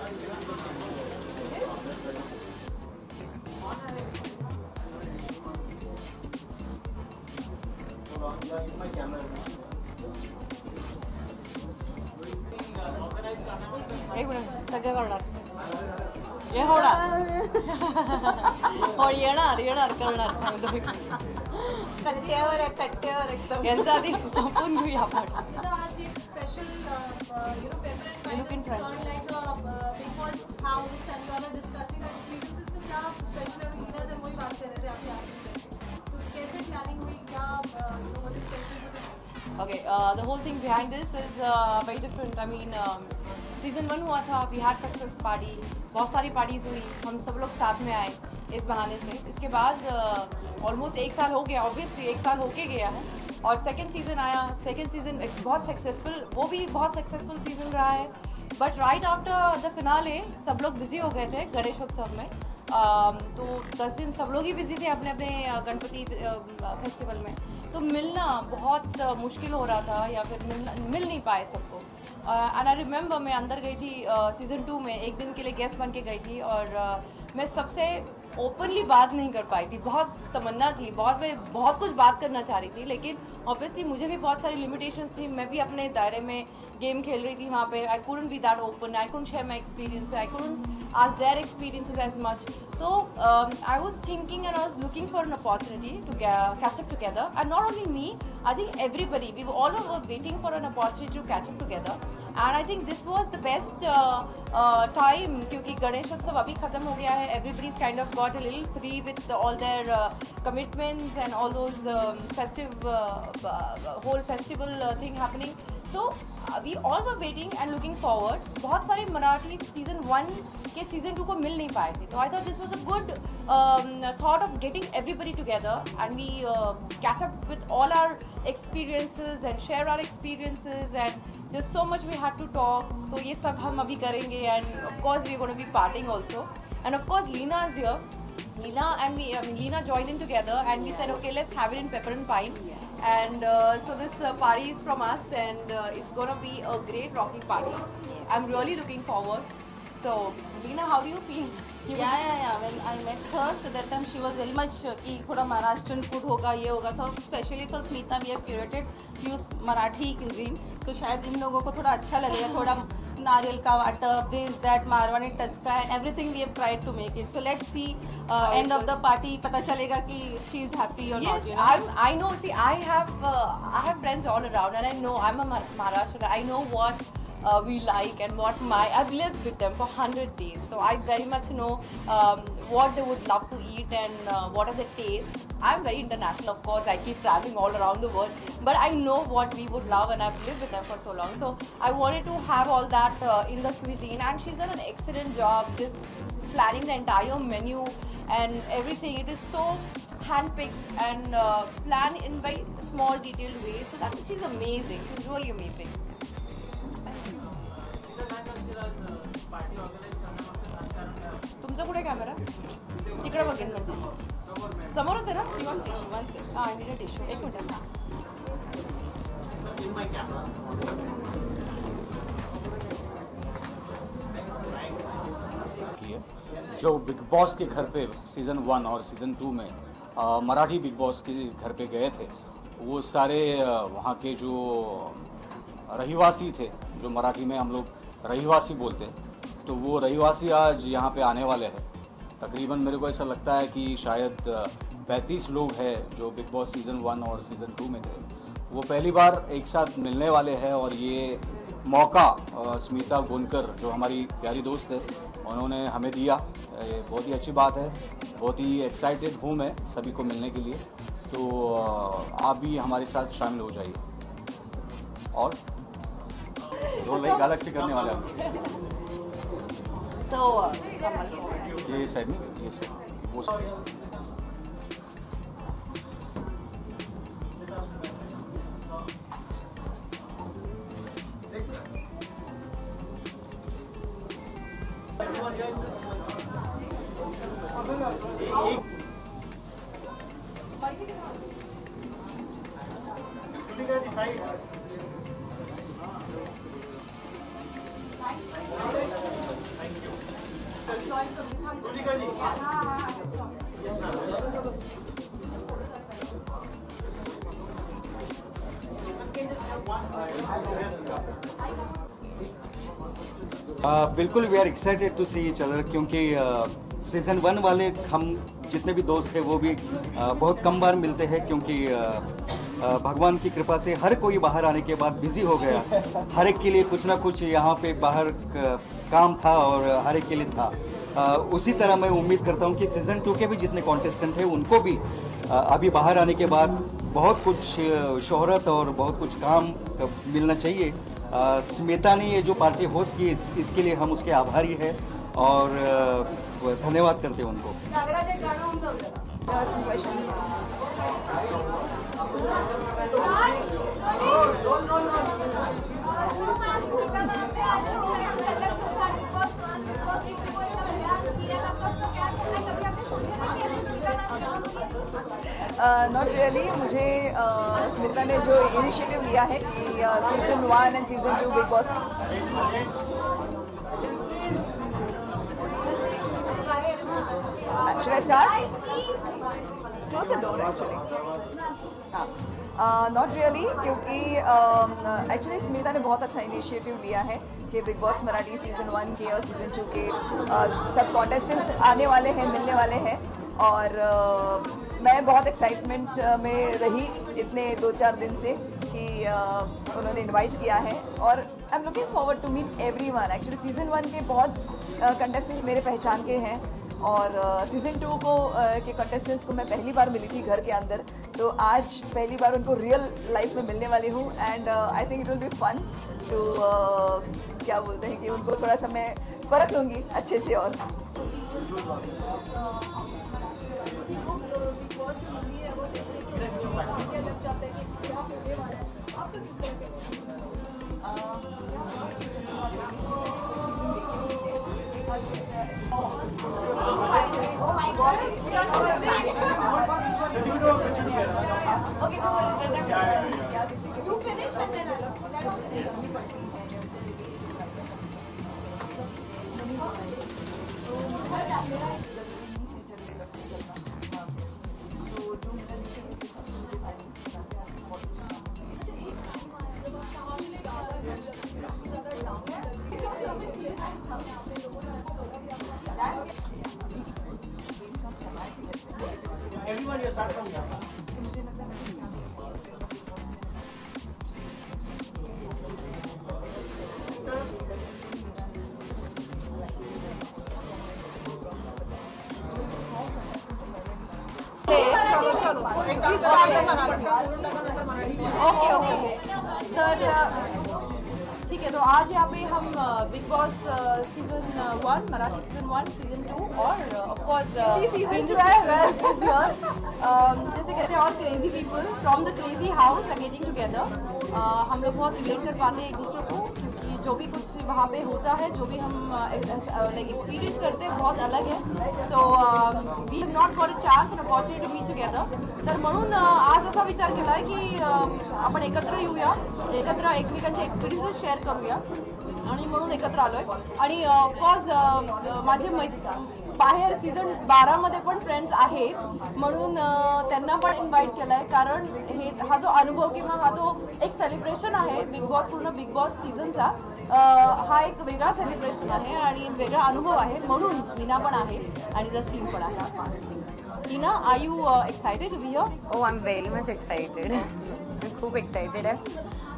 एक मिनट सगळे करणार हे होणार हो येणार करणार कट्ट्यावर आहे कट्ट्यावर एकदम यांचा आधी संपून घेऊया आपण Okay, the whole thing behind this is very different. I mean, season 1 हुआ था, we had success party, बहुत सारी parties हुई, हम सब लोग साथ में आए इस बहाने से. इसके बाद almost एक साल हो गया, obviously एक साल होके गया है और second season आया. second season बहुत successful, वो भी बहुत successful season रहा है. But right after the finale सब लोग busy हो गए थे गणेशोत्सव में. तो 10 दिन सब लोग ही बिजी थे अपने अपने गणपति फेस्टिवल में, तो मिलना बहुत मुश्किल हो रहा था या फिर मिल नहीं पाए सबको. एंड आई रिमेंबर मैं अंदर गई थी सीज़न 2 में, एक दिन के लिए गेस्ट बन के गई थी और मैं सबसे ओपनली बात नहीं कर पाई थी. बहुत तमन्ना थी, मैं बहुत कुछ बात करना चाह रही थी, लेकिन ऑब्वियसली मुझे भी बहुत सारी लिमिटेशंस थी. मैं भी अपने दायरे में गेम खेल रही थी वहाँ पे. I couldn't B that open, I couldn't share my experience, I couldn't ask their experiences as much. So I was thinking and I was looking for an opportunity to catch up together, and not only me, I think everybody, we were all were waiting for an opportunity to catch up together, and I think this was the best time क्योंकि गणेशोत्सव अभी खत्म हो गया है. Everybody's kind of got a little free with all their commitments and all those festive whole festival thing happening. So we all were waiting and looking forward. बहुत सारे Marathi season 1 के season 2 को मिल नहीं पाए थे, तो I thought this was a good thought of getting everybody together and we catch up with all our experiences and share our experiences, and there's so much we had to talk. तो ये सब हम अभी करेंगे, and of course we're going to be partying also, and of course Leena is here. Leena joined in together and we said okay, let's have it in Pepper and Pine. And so this party is from us, and it's gonna be a great rocking party. I'm really looking forward. So Leena, how do you feel? Yeah. When I met her, so that time she was very much कि थोड़ा Maharashtrian food होगा, ये होगा. So especially for Smita, we have curated few Marathi cuisine. So शायद इन लोगों को थोड़ा अच्छा लगेगा, थोड़ा नारियल का वाटप, this that Marwani touch का, and everything we have tried to make it. So let's see end of the party पता चलेगा कि she is happy or not. You know? I know. See, I have friends all around, and I know I'm a Maharashtrian. I know what we like and what I've lived with them for 100 days, so I very much know what they would love to eat and what are the tastes. I'm very international, of course. I keep traveling all around the world, but I know what we would love, and I've lived with them for so long. So I wanted to have all that in the cuisine, and she's done an excellent job just planning the entire menu and everything. It is so handpicked and planned in very small, detailed ways. So that she's amazing. She's really amazing. तुमचा कुठे camera? तिकडे बघेन म्हणजे समोरच आहे ना? हां, I need a tissue. एक मिनिट. जो बिग बॉस के घर पे सीज़न 1 और सीज़न 2 में मराठी बिग बॉस के घर पे गए थे, वो सारे वहाँ के जो रहिवासी थे, जो मराठी में हम लोग रहिवासी बोलते हैं, तो वो रहिवासी आज यहाँ पे आने वाले हैं. तकरीबन मेरे को ऐसा लगता है कि शायद 35 लोग हैं जो बिग बॉस सीज़न 1 और सीज़न 2 में थे. वो पहली बार एक साथ मिलने वाले हैं और ये मौका स्मिता गोनकर जो हमारी प्यारी दोस्त है, उन्होंने हमें दिया. ये बहुत ही अच्छी बात है. बहुत ही एक्साइटेड हूँ मैं सभी को मिलने के लिए. तो आप भी हमारे साथ शामिल हो जाइए. और दो लाइक अलग से करने वाले हैं. ये साइड में, ये साइड, वो साइड. बिल्कुल we are excited to see each other, क्योंकि सीज़न 1 वाले हम जितने भी दोस्त थे वो भी बहुत कम बार मिलते हैं, क्योंकि भगवान की कृपा से हर कोई बाहर आने के बाद बिजी हो गया। हर एक के लिए कुछ ना कुछ यहाँ पे बाहर काम था और हर एक के लिए था। उसी तरह मैं उम्मीद करता हूँ कि सीज़न 2 के भी जितने कॉन्टेस्टेंट हैं उनको भी अभी बाहर आने के बाद बहुत कुछ शोहरत और बहुत कुछ काम मिलना चाहिए। स्मिता ने ये जो पार्टी होस्ट की इसके लिए हम उसके आभारी हैं और धन्यवाद करते हैं उनको। Not really. मुझे स्मिता ने जो इनिशिएटिव लिया है कि season 1 and season 2 big boss should I start? Close the door actually. Not really, क्योंकि एक्चुअली स्मिता ने बहुत अच्छा इनिशिएटिव लिया है कि बिग बॉस मराठी सीज़न 1 के और सीज़न 2 के सब कॉन्टेस्टेंट्स आने वाले हैं, मिलने वाले हैं। और मैं बहुत एक्साइटमेंट में रही इतने 2-4 दिन से कि उन्होंने इनवाइट किया है और I am looking forward to meet everyone. Actually season 1 के बहुत कंटेस्टेंट्स मेरे पहचान के हैं और सीज़न 2 के कंटेस्टेंट्स को मैं पहली बार मिली थी घर के अंदर, तो आज पहली बार उनको रियल लाइफ में मिलने वाली हूँ। And I think it will be fun to क्या बोलते हैं कि उनको थोड़ा सा मैं परख लूँगी अच्छे से। और ठीक है, तो आज यहाँ पे हम big boss season 1 Marathi season 1 season 2 और ऑफ कोर्स सीजन 2 जैसे कहते हैं और crazy people from the crazy house are getting together. हम लोग बहुत रिलेट कर पाते हैं एक दूसरे को, क्योंकि जो भी कुछ वहाँ पे होता है, जो भी हम लाइक एक्सपीरियंस करते हैं बहुत अलग है। So we have not got a chance and opportunity to meet together. तर म्हणून आज असा विचार केला आहे की आपण एकत्र येऊया, एकत्र एकमेकांचे एक्सपिरियन्सेस शेअर करूया आणि म्हणून एकत्र आलो आहे। आणि ऑफकोर्स माझे बाहेर सीझन 12 मध्ये पण फ्रेंड्स आहेत, म्हणून त्यांना पण इन्व्हाइट केलं आहे, कारण हे हा जो अनुभव किंवा हा जो एक सेलिब्रेशन आहे बिग बॉस, पूर्ण बिग बॉस सीझनचा हा एक वेगळा सेलिब्रेशन आहे आणि वेगळा अनुभव आहे, म्हणून मीना पण आहे आणि जस्टिन पण आहे। Tina, are you excited to be here? I am very much excited. मी खूप एक्साइटेड आहे,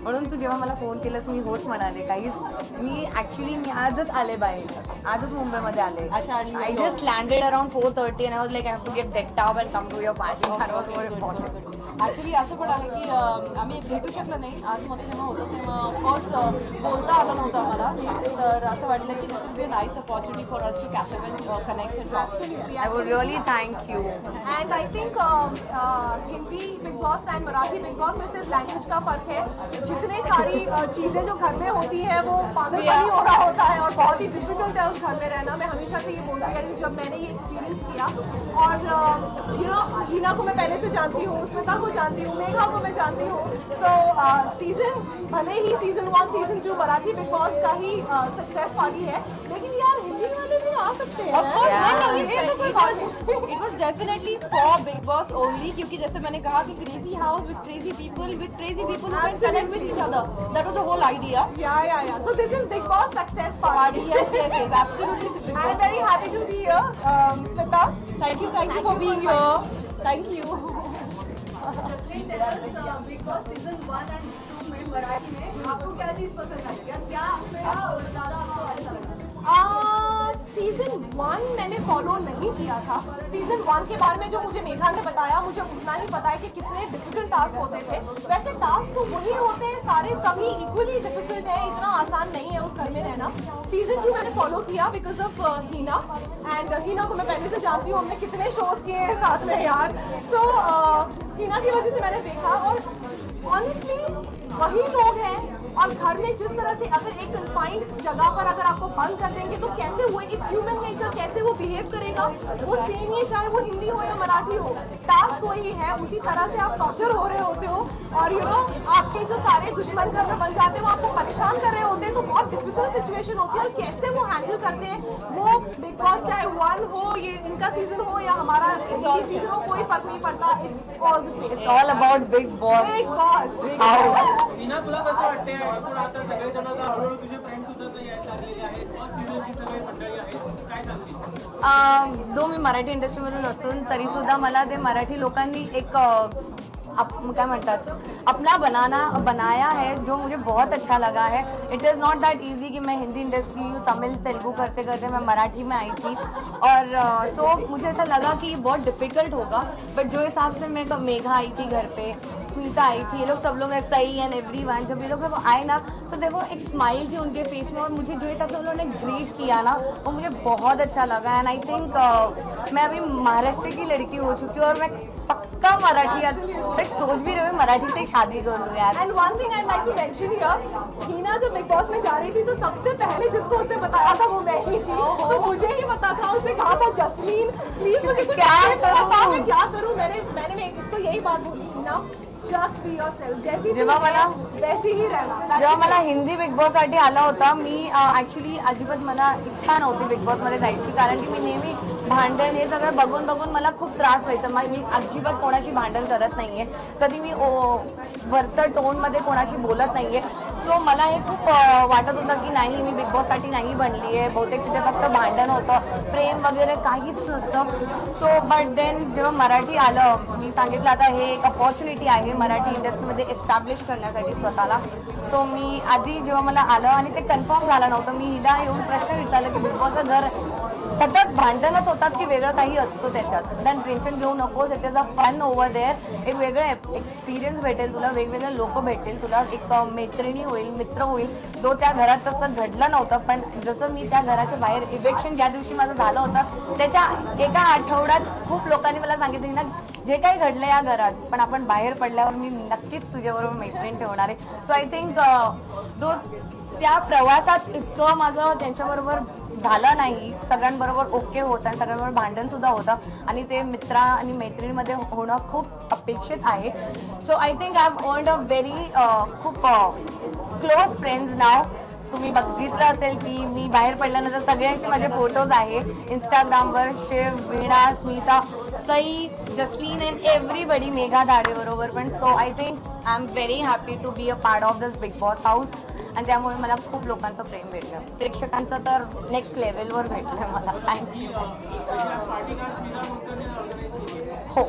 म्हणून तू जेव्हा मला फोन केलंस मी होच म्हणाले। मी आजच आले बाहेर, आजच मुंबईमध्ये आले। I just landed around 4:30 and I was like I have to get that up and come to your party. That was more important. Actually असं पण आहे की आम्ही भेटू शकलो नाही आजमध्ये जेव्हा होतो तेव्हा ऑफकोर्स बोलता आलं नव्हतं आम्हाला, तर असं वाटलं की this will be a nice opportunity for us to catch up and connect and talk. Absolutely, I would really thank you. And I think Hindi Bigg Boss and Marathi big Boss में सिर्फ लैंग्वेज का फर्क है। जितनी सारी चीज़ें जो घर में होती है वो पागलपनी हो रहा होता है और बहुत ही डिफिकल्ट डिफिकल्ट है उस घर में रहना। मैं हमेशा से ये बोलती रही हूँ, जब मैंने ये एक्सपीरियंस किया और यू नो हीना को मैं पहले से जानती हूँ, स्मिता को जानती हूँ, मेघा को मैं जानती हूँ। तो सीज़न भले ही season 1 season 2 Marathi big Boss का ही सक्सेस पार्टी है, लेकिन यार हिंदी वाले भी आ सकते हैं। ये तो कोई बात नहीं। It was definitely for Big Boss only, क्योंकि जैसे मैंने कहा कि crazy house with crazy people who can connect with each other. That was the whole idea. Yeah. So this is Big Boss success party. Yes, absolutely. Big Boss. I'm very happy to be here, Smita. Thank you for being here. Thank you. Big boss season 1 और 2 में मराठी में आपको क्या चीज पसंद आई, क्या ज्यादा आपको अच्छा लगा? सीजन 1 मैंने फॉलो नहीं किया था। सीजन 1 के बारे में जो मुझे मेघा ने बताया, मुझे उतना ही पता है कि कितने डिफिकल्ट टास्क होते थे। वैसे टास्क तो वही होते हैं सारे, सभी इक्वली डिफिकल्ट है, इतना आसान नहीं है उस घर में रहना। सीजन 2 मैंने फॉलो किया बिकॉज ऑफ हीना, एंड हीना को मैं पहले से जानती हूँ, हमने कितने शोज किए हैं साथ में यार। तो हीना की वजह से मैंने देखा, और ऑनेस्टली वही लोग हैं। और घर में जिस तरह से अगर एक कन्फाइंड जगह पर अगर आपको बंद कर देंगे तो कैसे वो इट्स ह्यूमन नेचर, कैसे वो बिहेव करेगा वो सेम ही, चाहे वो हिंदी हो या मराठी हो, टास्क वही है। उसी तरह से आप टॉर्चर हो रहे होते हो, और यू नो आपके जो सारे दुश्मन घर में बन जाते हैं वो आपको परेशान कर रहे होते हैं, तो बहुत डिफिकल्ट सिचुएशन होती है। और कैसे वो हैंडल करते हैं, वो बिग बॉस चाहे 1 हो, ये इनका सीजन हो या हमारा सीजन हो, कोई फर्क नहीं पड़ता। It's all the same. It's all about Big Boss. Bigg Boss. Tina, तुला कसं वाटतंय? आपण आता सगळेजण आता हळूहळू तुझे फ्रेंड सुद्धा तर यायला लागलेले आहेत, फर्स्ट सीझनची सगळी मंडळी आहेत, काय सांगतील? दो मी मराठी इंडस्ट्रीमधून असून तरीसुद्धा मला ते मराठी लोकांनी एक क्या म्हणतात अपना बनाया है, जो मुझे बहुत अच्छा लगा है। It is not that easy कि मैं हिंदी इंडस्ट्री तमिल तेलुगु करते करते मैं मराठी में आई थी, और सो मुझे ऐसा लगा कि ये बहुत डिफ़िकल्ट होगा। बट जो हिसाब से मैं मेघा आई थी घर पे, स्मिता आई थी, ये लोग सब लोग सही एंड एवरीवन, जब ये लोग आए ना तो देखो एक स्माइल थी उनके फेस में, और मुझे जो हिसाब से उन्होंने ग्रीट किया ना वो मुझे बहुत अच्छा लगा। एंड आई थिंक मैं अभी महाराष्ट्र की लड़की हो चुकी हूँ, और मैं पक्का मराठी मैं सोच भी रही हूँ मराठी से शादी कर लूँ यार। And one thing I like to mention here, Heena जब बिग बॉस में जा रही थी तो सबसे पहले जिसको उसने बताया था वो मैं ही थी, तो मुझे ही पता था। उसने कहा था जसलीन प्लीज मुझे कुछ बता, मैं क्या करूँ। मैंने इसको यही बात बोली, हीना जस्ट बी योरसेल्फ, जैसी जेव्हा मला वैसी ही रहना। जेव्हा मला हिंदी बिग बॉससाठी आला होता, मी ॲक्च्युली अजिबात मला इच्छा नव्हती बिग बॉसमध्ये जायची, कारण की मी नेहमी भांडण हे सगळं बघून बघून मला खूप त्रास व्हायचा। मी अजिबात कोणाशी भांडण करत नाही आहे, कधी मी वरचं टोनमध्ये कोणाशी बोलत नाही आहे। सो मला हे खूप वाटत होतं की नाही मी बिग बॉससाठी नाही बनली आहे, बहुतेक तिथे फक्त भांडण होतं, प्रेम वगैरे काहीच नसतं। सो बट देन जेव्हा मराठी आलं, मी सांगितलं आता हे एक अपॉर्च्युनिटी आहे मराठी इंडस्ट्रीमध्ये एस्टॅब्लिश करण्यासाठी स्वतःला। सो मी आधी जेव्हा मला आलं आणि ते कन्फर्म झालं नव्हतं, मी हिला येऊन प्रश्न विचारला की बिग बॉसचं घर सतत भांडणच होतात की वेगळं काही असतो त्याच्यात, देन टेन्शन घेऊ नकोस, it is a fun over there, एक वेगळं एक्सपिरियन्स भेटेल तुला, वेगवेगळे लोक भेटेल तुला, एक मैत्रिणी होईल, मित्र होईल। तो त्या घरात तसं घडलं नव्हतं, पण जसं मी त्या घराच्या बाहेर इव्हेक्शन ज्या दिवशी माझं झालं होतं त्याच्या एका आठवड्यात खूप लोकांनी मला सांगितलं ना जे काही घडलं या घरात, पण आपण बाहेर पडल्यावर मी नक्कीच तुझ्याबरोबर मैत्रीण ठेवणार आहे। सो आय थिंक त्या प्रवासात इतकं माझं त्यांच्याबरोबर झालं नाही, सगळ्यांबरोबर ओके होतं आणि सगळ्यांबरोबर भांडणसुद्धा होतं, आणि ते मित्र आणि मैत्रिणीमध्ये होणं खूप अपेक्षित आहे। So I think I have earned a very खूप क्लोज फ्रेंड्स नाव। तुम्ही बघितलं असेल की मी बाहेर पडल्यानंतर सगळ्यांचे माझे फोटोज आहे इंस्टाग्रामवर, शिव, वीणा, स्मिता, सई, जसलीन अँड एव्हरीबडी, मेघा धाडेबरोबर पण। So I think I am very happy to be a part of this Bigg Boss house, आणि त्यामुळे मला खूप लोकांचं प्रेम भेटलं, प्रेक्षकांचं तर नेक्स्ट लेवलवर भेटलं मला। थँक्यू। हो,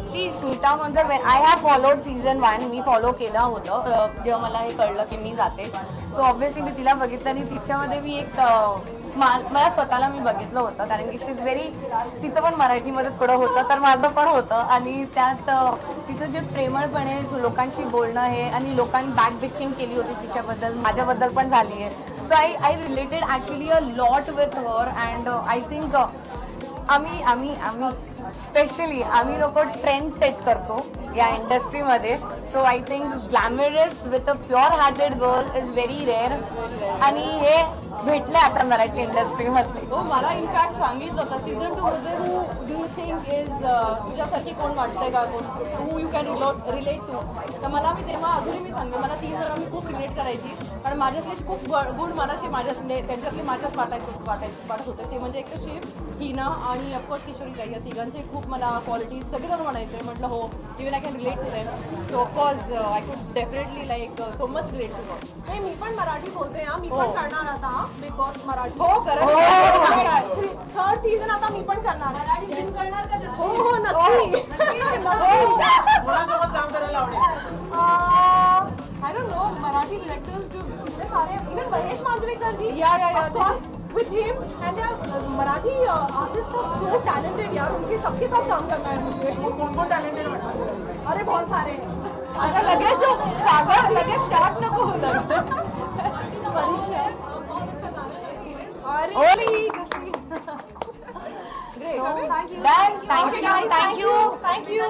see Smita Mankar I have followed season 1, मी फॉलो केलं होतं जेव्हा मला हे कळलं की मी जाते। सो ऑब्व्हियसली मी तिला बघितलं आणि तिच्यामध्ये मी एक मला स्वतःला मी बघितलं होतं, कारण की शी इज व्हेरी, तिचं पण मराठीमध्ये थोडं होतं तर माझं पण होतं, आणि त्यात तिचं जे प्रेमळपणे लोकांशी बोलणं हे, आणि लोकांनी बॅक बिचिंग केली होती तिच्याबद्दल, माझ्याबद्दल पण झाली आहे। So I related actually a lot with her, and I think आम्ही स्पेशली आम्ही लोक ट्रेंड सेट करतो या इंडस्ट्रीमध्ये. So I think glamorous with a pure hearted girl is very rare आणि हे भेटले आता मराठी इंडस्ट्रीमध्ये. हो, मला इनफॅक्ट सांगितलं होतं सीझन 2 मध्ये who do you think is तुझ्यासाठी कोण वाटतंय का, कोण who you can relate to. तर मला मी तेव्हा अजूनही मी सांगते मला 3 जण मी खूप रिलेट करायची, कारण माझ्यातले खूप गुण मनाशी त्यांच्यातले माझ्याच वाटत होते. ते म्हणजे एक शिव, हिना आणि ऑफकोर्स किशोरी ताई, या तिघांचे खूप मला क्वालिटीज सगळेजण म्हणायचे. म्हटलं हो, even I can relate to them. So of course I could definitely like so much relate to them. मी पण मराठी बोलते हा, मी पण करणार आता बिग बॉस मराठी. हो, करत 3rd सीझन आता मी पण करणार. करणार का? हो नक्की. कोणासोबत काम करायला आवडेल? I don't know, Marathi directors जो जितने सारे, even Mahesh Manjrekar ji, Yeah. with him and their Marathi artist are so talented यार. उनके सबके साथ काम करना है मुझे. कोण टॅलेंटेड वाटतं? अरे बहुत सारे. आता लगेच सागर लगेच स्टार्ट नको होतं. परीक्षा Thank you.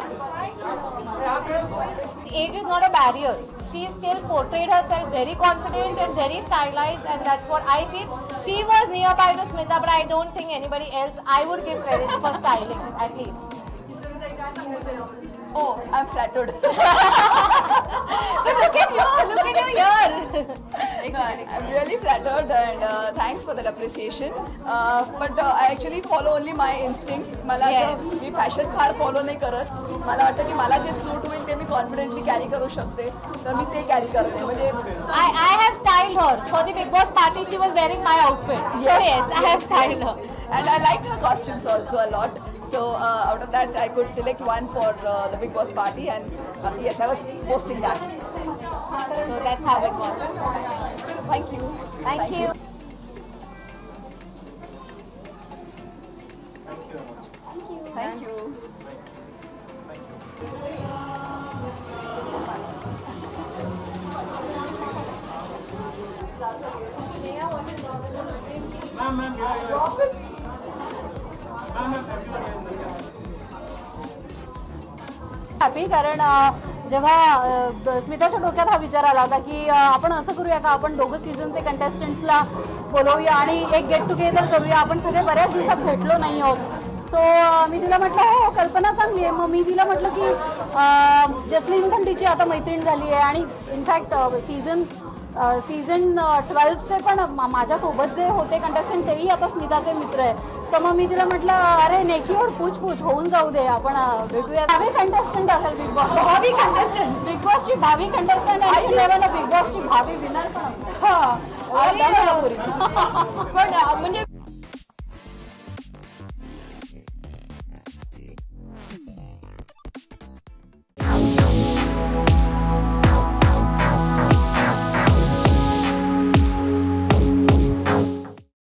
Age is not a barrier. She still portrayed herself very confident and very stylized, and that's what I feel. She was nearby to Smita, but I don't think anybody else. I would give credit for styling at least. Oh, I'm flattered. So look at you here. I'm really flattered and thanks for that appreciation. But I actually follow only my instincts. मला असं मी fashion फार follow नाही करत. मला वाटतं की मला जे suit होईल ते मी कॉन्फिडेंटली कॅरी करू शकते, तर मी ते कॅरी करते. म्हणजे I have styled her for the Big Boss party. She was wearing my outfit. So yes, I have styled her. and I liked her costumes also a lot. So out of that I could select one for the Big Boss party, and yes, I was posting that. So that's how it was. Thank you. Thank you. Thank you. Ma'am happy, कारण जेव्हा स्मिताच्या डोक्यात हा विचार आला होता की आपण असं करूया का, आपण दोघं सीझनचे कंटेस्टंट्सला बोलवूया आणि एक गेट टुगेदर करूया. आपण सगळे बऱ्याच दिवसात भेटलो नाही आहोत. सो मी तिला म्हटलं हो कल्पना चांगली आहे. मग मी तिला म्हटलं की जसलीन पण तिची आता मैत्रीण झाली आहे आणि इनफॅक्ट सीझन 12चे पण माझ्यासोबत जे होते कंटेस्टंट तेही आता स्मिताचे मित्र आहे. सो मग मी तिला म्हटलं अरे नेकीवर पूछ होऊन जाऊ दे, आपण भेटूया. भावी कंटेस्टंट असेल बिग बॉस, भावी कंटेस्टंट, बिग बॉसची भावी कंटेस्टंट आणि बिग बॉसची भावी विनर पण. पण म्हणजे